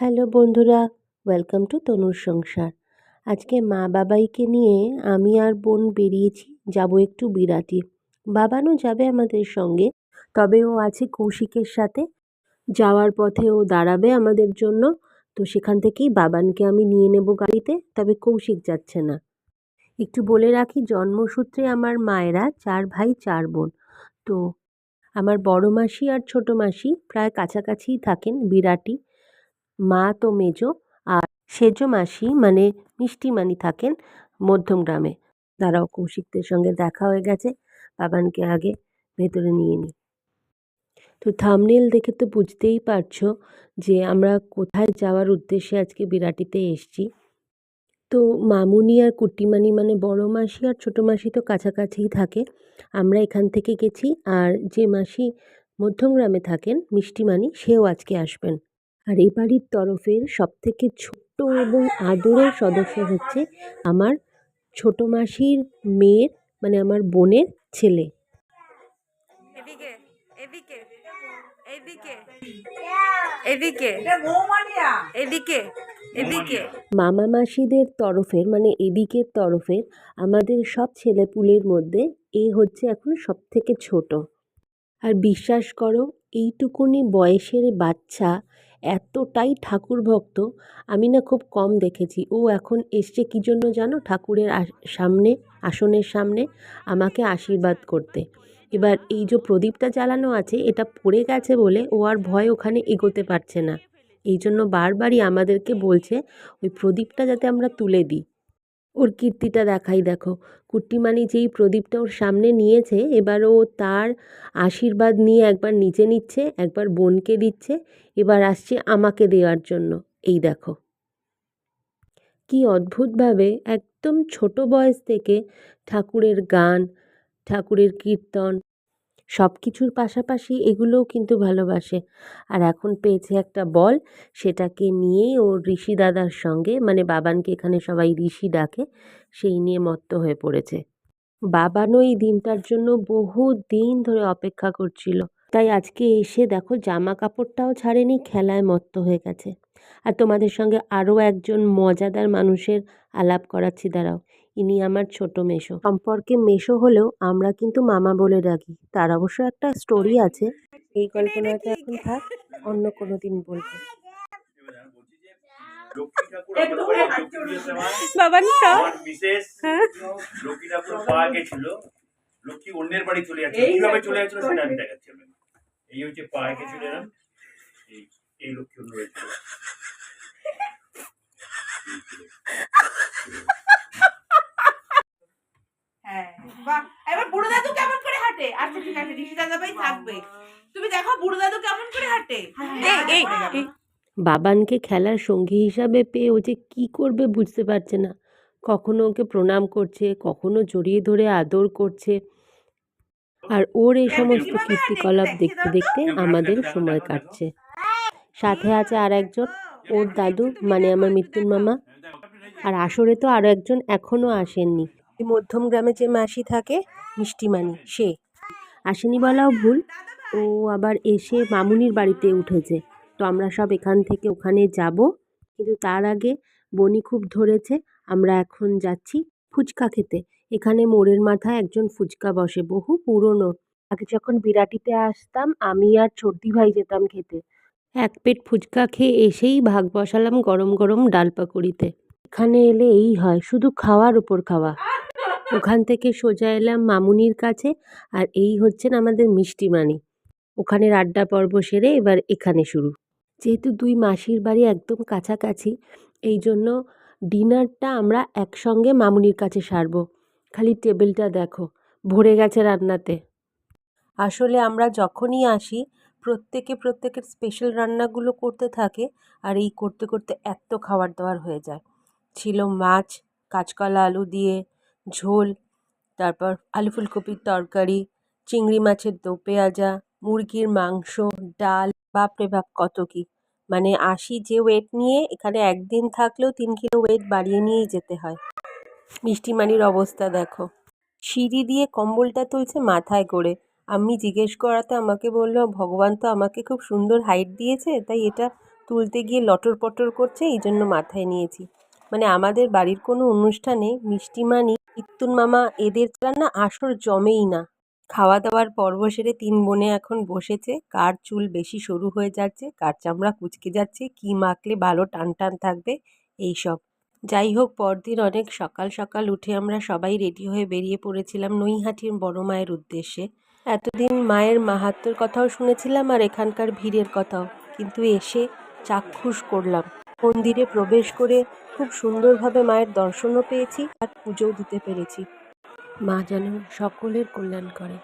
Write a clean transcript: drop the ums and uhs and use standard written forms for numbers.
Hello বন্ধুরা, welcome to তনুর সংসার। আজকে মা বাবাইকে নিয়ে আমি আর বোন বেরিয়েছি, যাব একটু বিরাটি। বাবানও যাবে আমাদের সঙ্গে, তবে ও আছে কৌশিকের সাথে। যাওয়ার পথে ও দাঁড়াবে আমাদের জন্য, তো সেখান থেকেই বাবানকে আমি নিয়ে নেব গাড়িতে, তবে কৌশিক যাচ্ছে না। একটু বলে রাখি, জন্মসূত্রে আমার মায়েরা 4 ভাই 4 বোন। তো আমার বড় মাসি আর ছোট মাসি প্রায় কাছাকাছিই থাকেন বিরাটি। মা তো মেজো, আর সেজো মাসি মানে মিষ্টিমানি থাকেন মধ্যমগ্রামে। তারাও কৌশিকদের সঙ্গে দেখা হয়ে গেছে, বাবানকে আগে ভেতরে নিয়ে নিই। তো থাম্বনেল দেখে তো বুঝতেই পারছো যে আমরা কোথায় যাওয়ার উদ্দেশ্যে আজকে বিরাটিতে এসছি। তো মামুনি আর কুট্টিমানি মানে বড় মাসি আর ছোট মাসি তো কাছাকাছিই থাকে। আমরা এখান থেকে গেছি, আর যে মাসি মধ্যমগ্রামে থাকেন মিষ্টিমানি, সেও আজকে আসবেন। আর এই বাড়ির তরফের সবথেকে ছোট্ট এবং আদরের সদস্য হচ্ছে আমার ছোট মাসির মেয়ের মানে আমার বোনের ছেলে। এদিকে এদিকে এদিকে এদিকে এদিকে এদিকে মামা মাসিদের তরফের মানে এদিকের তরফের আমাদের সব ছেলেপুলের মধ্যে এ হচ্ছে এখন সবথেকে ছোট। আর বিশ্বাস করো, এইটুকুনি বয়সের বাচ্চা এতটাই ঠাকুর ভক্ত আমি না খুব কম দেখেছি। ও এখন এসছে কী জন্য জানো? ঠাকুরের সামনে, আসনের সামনে আমাকে আশীর্বাদ করতে। এবার এই যে প্রদীপটা জ্বালানো আছে, এটা পড়ে গেছে বলে ও আর ভয় ওখানে এগোতে পারছে না। এই জন্য বারবারই আমাদেরকে বলছে ওই প্রদীপটা যাতে আমরা তুলে দিই। ওর কীর্তিটা দেখাই দেখো, কুট্টিমানি যেই প্রদীপটা ওর সামনে নিয়েছে, এবার ও তার আশীর্বাদ নিয়ে একবার নিচে নিচ্ছে, একবার বোনকে দিচ্ছে, এবার আসছে আমাকে দেওয়ার জন্য। এই দেখো কি অদ্ভুতভাবে একদম ছোট বয়স থেকে ঠাকুরের গান, ঠাকুরের কীর্তন সব কিছুর পাশাপাশি এগুলোও কিন্তু ভালোবাসে। আর এখন পেয়েছে একটা বল, সেটাকে নিয়েই ওর ঋষি দাদার সঙ্গে মানে বাবানকে এখানে সবাই ঋষি ডাকে, সেই নিয়ে মত্ত হয়ে পড়েছে। বাবানও এই দিনটার জন্য বহু দিন ধরে অপেক্ষা করছিল, তাই আজকে এসে দেখো জামা কাপড়টাও ছাড়েনি, খেলায় মত্ত হয়ে গেছে। আর তোমাদের সঙ্গে আরও একজন মজাদার মানুষের আলাপ করাচ্ছি, দাঁড়াও। ইনি আমার ছোট মেসো, সম্পর্কে মেসো হলেও আমরা কিন্তু মামা বলে ডাকি। তার অবশ্য একটা স্টোরি আছে, এই গল্পনাটা এখন থাক, অন্য কোনো দিন বলবো। লক্ষ্মী ঠাকুর পাওয়া গেছিল, লক্ষ্মী অন্যের বাড়ি চলে যাচ্ছে, কিভাবে চলে যাচ্ছিল সেটা আমি দেখাচ্ছি। এই হচ্ছে পায়ে গেছিল, এই লক্ষ্মী অন্য বাড়ি চলে এবার বুড়ো দাদু কেমন করে হাঁটে? আচ্ছা ঠিক আছে, ঋষি দাদা ভাই থাকবে, তুমি দেখো বুড়ো দাদু কেমন করে হাঁটে। বাবানকে খেলার সঙ্গী হিসাবে পেয়ে ও যে কী করবে বুঝতে পারছে না। কখনো ওকে প্রণাম করছে, কখনো জড়িয়ে ধরে আদর করছে। আর ওর এই সমস্ত কীর্তিকলাপ দেখতে দেখতে আমাদের সময় কাটছে। সাথে আছে আর একজন, ওর দাদু মানে আমার মৃত্যুর মামা। আর আসরে তো আরও একজন এখনও আসেননি, এই মধ্যমগ্রামে যে মাসি থাকে মিষ্টিমানি, সে আসেনি বলাও ভুল। ও আবার এসে মামুনির বাড়িতে উঠেছে। তো আমরা সব এখান থেকে ওখানে যাব, কিন্তু তার আগে বনি খুব ধরেছে, আমরা এখন যাচ্ছি ফুচকা খেতে। এখানে মোড়ের মাথায় একজন ফুচকা বসে, বহু পুরনো। আগে যখন বিরাটিতে আসতাম আমি আর ছোটদি ভাই যেতাম খেতে। এক পেট ফুচকা খেয়ে এসেই ভাগ বসালাম গরম গরম ডাল পাকড়িতে। এখানে এলে এই হয়, শুধু খাওয়ার উপর খাওয়া। ওখান থেকে সোজা এলাম মামুনির কাছে, আর এই হচ্ছেন আমাদের মিষ্টিমানি। ওখানের আড্ডা পর্ব সেরে এবার এখানে শুরু। যেহেতু দুই মাসির বাড়ি একদম কাছাকাছি, এই জন্য ডিনারটা আমরা একসঙ্গে মামুনির কাছে সারবো। খালি টেবিলটা দেখো, ভরে গেছে রান্নাতে। আসলে আমরা যখনই আসি প্রত্যেকের স্পেশাল রান্নাগুলো করতে থাকে, আর এই করতে করতে এত খাবার দাবার হয়ে যায়। ছিল মাছ, কাঁচকলা আলু দিয়ে ঝোল, তারপর আলু ফুলকপির তরকারি, চিংড়ি মাছের দো পেঁয়াজা, মুরগির মাংস, ডাল, বাপরে বাপ কত কী। মানে আসি যে ওয়েট নিয়ে, এখানে একদিন থাকলেও 3 কিলো ওয়েট বাড়িয়ে নিয়েই যেতে হয়। মিষ্টিমানির অবস্থা দেখো, সিঁড়ি দিয়ে কম্বলটা তুলছে মাথায় করে। আমি জিজ্ঞেস করাতে আমাকে বলল, ভগবান তো আমাকে খুব সুন্দর হাইট দিয়েছে, তাই এটা তুলতে গিয়ে লটর পটর করছে, এই জন্য মাথায় নিয়েছি। মানে আমাদের বাড়ির কোনো অনুষ্ঠানে মিষ্টিমানি, ইত্তুন মামা এদের ছাড়া না আসর জমেই না। খাওয়া দাওয়ার পর্ব সেরে 3 বোনে এখন বসেছে, কার চুল বেশি সরু হয়ে যাচ্ছে, কার চামড়া কুঁচকে যাচ্ছে, কি মাখলে ভালো টান টান থাকবে, এইসব। যাই হোক, পরদিন অনেক সকাল সকাল উঠে আমরা সবাই রেডি হয়ে বেরিয়ে পড়েছিলাম নৈহাটির বড় মায়ের উদ্দেশ্যে। এতদিন মায়ের মাহাত্ম্যের কথাও শুনেছিলাম আর এখানকার ভিড়ের কথাও, কিন্তু এসে চাক্ষুষ করলাম। মন্দিরে প্রবেশ করে খুব সুন্দরভাবে মায়ের দর্শনও পেয়েছি আর পুজোও দিতে পেরেছি। মা যেন সকলের কল্যাণ করে।